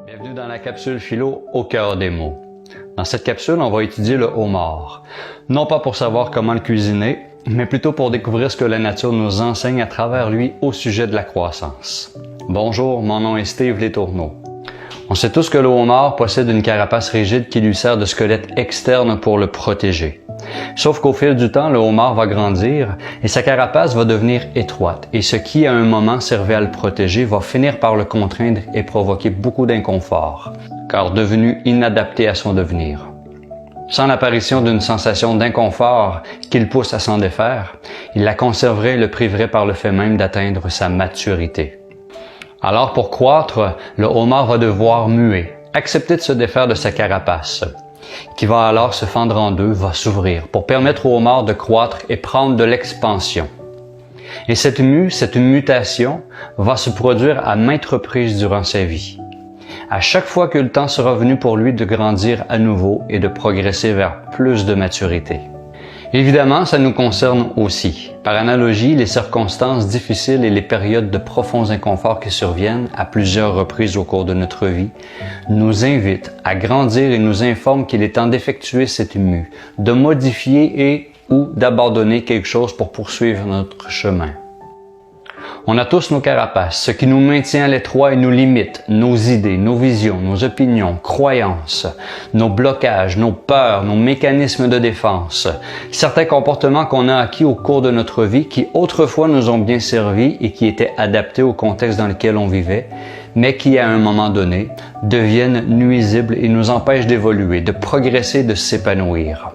Bienvenue dans la capsule philo au cœur des mots. Dans cette capsule, on va étudier le homard. Non pas pour savoir comment le cuisiner, mais plutôt pour découvrir ce que la nature nous enseigne à travers lui au sujet de la croissance. Bonjour, mon nom est Steve Letourneau. On sait tous que le homard possède une carapace rigide qui lui sert de squelette externe pour le protéger. Sauf qu'au fil du temps, le homard va grandir et sa carapace va devenir étroite. Et ce qui, à un moment, servait à le protéger, va finir par le contraindre et provoquer beaucoup d'inconfort, car devenu inadapté à son devenir. Sans l'apparition d'une sensation d'inconfort qui le pousse à s'en défaire, il la conserverait et le priverait par le fait même d'atteindre sa maturité. Alors pour croître, le homard va devoir muer, accepter de se défaire de sa carapace, qui va alors se fendre en deux, va s'ouvrir, pour permettre au homard de croître et prendre de l'expansion. Et cette mutation, va se produire à maintes reprises durant sa vie. À chaque fois que le temps sera venu pour lui de grandir à nouveau et de progresser vers plus de maturité. Évidemment, ça nous concerne aussi. Par analogie, les circonstances difficiles et les périodes de profonds inconforts qui surviennent à plusieurs reprises au cours de notre vie nous invitent à grandir et nous informent qu'il est temps d'effectuer cette mue, de modifier et ou d'abandonner quelque chose pour poursuivre notre chemin. On a tous nos carapaces, ce qui nous maintient à l'étroit et nous limite, nos idées, nos visions, nos opinions, croyances, nos blocages, nos peurs, nos mécanismes de défense, certains comportements qu'on a acquis au cours de notre vie qui autrefois nous ont bien servi et qui étaient adaptés au contexte dans lequel on vivait, mais qui à un moment donné deviennent nuisibles et nous empêchent d'évoluer, de progresser, de s'épanouir.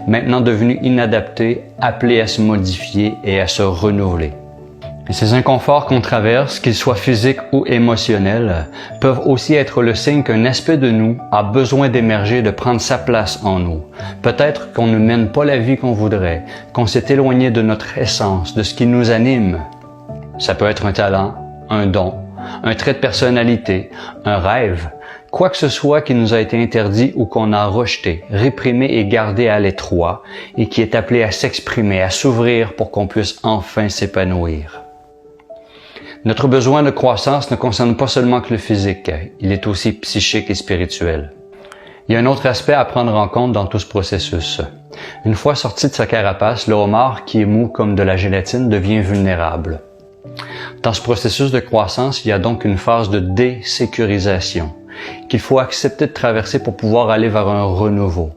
Maintenant devenus inadaptés, appelés à se modifier et à se renouveler. Et ces inconforts qu'on traverse, qu'ils soient physiques ou émotionnels, peuvent aussi être le signe qu'un aspect de nous a besoin d'émerger, de prendre sa place en nous. Peut-être qu'on ne mène pas la vie qu'on voudrait, qu'on s'est éloigné de notre essence, de ce qui nous anime. Ça peut être un talent, un don, un trait de personnalité, un rêve, quoi que ce soit qui nous a été interdit ou qu'on a rejeté, réprimé et gardé à l'étroit et qui est appelé à s'exprimer, à s'ouvrir pour qu'on puisse enfin s'épanouir. Notre besoin de croissance ne concerne pas seulement que le physique, il est aussi psychique et spirituel. Il y a un autre aspect à prendre en compte dans tout ce processus. Une fois sorti de sa carapace, le homard, qui est mou comme de la gélatine, devient vulnérable. Dans ce processus de croissance, il y a donc une phase de désécurisation qu'il faut accepter de traverser pour pouvoir aller vers un renouveau.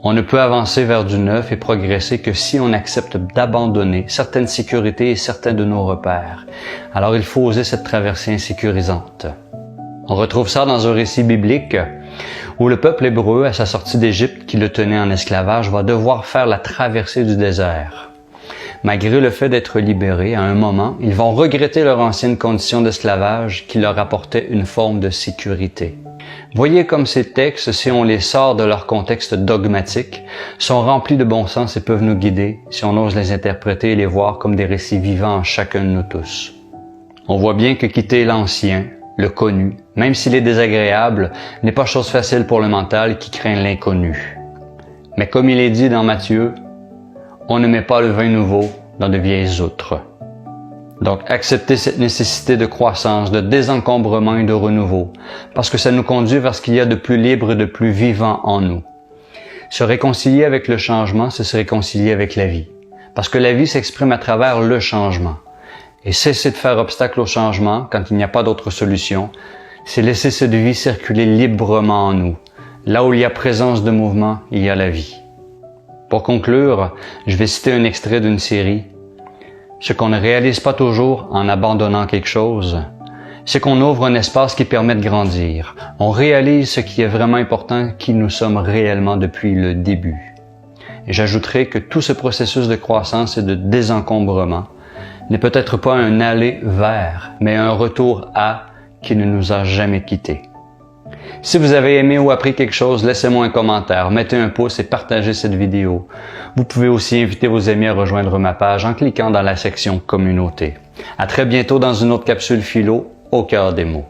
On ne peut avancer vers du neuf et progresser que si on accepte d'abandonner certaines sécurités et certains de nos repères. Alors il faut oser cette traversée insécurisante. On retrouve ça dans un récit biblique où le peuple hébreu, à sa sortie d'Égypte qui le tenait en esclavage, va devoir faire la traversée du désert. Malgré le fait d'être libérés, à un moment, ils vont regretter leur ancienne condition d'esclavage qui leur apportait une forme de sécurité. Voyez comme ces textes, si on les sort de leur contexte dogmatique, sont remplis de bon sens et peuvent nous guider si on ose les interpréter et les voir comme des récits vivants en chacun de nous tous. On voit bien que quitter l'ancien, le connu, même s'il est désagréable, n'est pas chose facile pour le mental qui craint l'inconnu. Mais comme il est dit dans Matthieu, on ne met pas le vin nouveau dans de vieilles outres. Donc, accepter cette nécessité de croissance, de désencombrement et de renouveau, parce que ça nous conduit vers ce qu'il y a de plus libre et de plus vivant en nous. Se réconcilier avec le changement, c'est se réconcilier avec la vie, parce que la vie s'exprime à travers le changement. Et cesser de faire obstacle au changement, quand il n'y a pas d'autre solution, c'est laisser cette vie circuler librement en nous. Là où il y a présence de mouvement, il y a la vie. Pour conclure, je vais citer un extrait d'une série. Ce qu'on ne réalise pas toujours en abandonnant quelque chose, c'est qu'on ouvre un espace qui permet de grandir. On réalise ce qui est vraiment important, qui nous sommes réellement depuis le début. Et j'ajouterai que tout ce processus de croissance et de désencombrement n'est peut-être pas un aller vers, mais un retour à qui ne nous a jamais quittés. Si vous avez aimé ou appris quelque chose, laissez-moi un commentaire, mettez un pouce et partagez cette vidéo. Vous pouvez aussi inviter vos amis à rejoindre ma page en cliquant dans la section Communauté. À très bientôt dans une autre capsule philo au cœur des mots.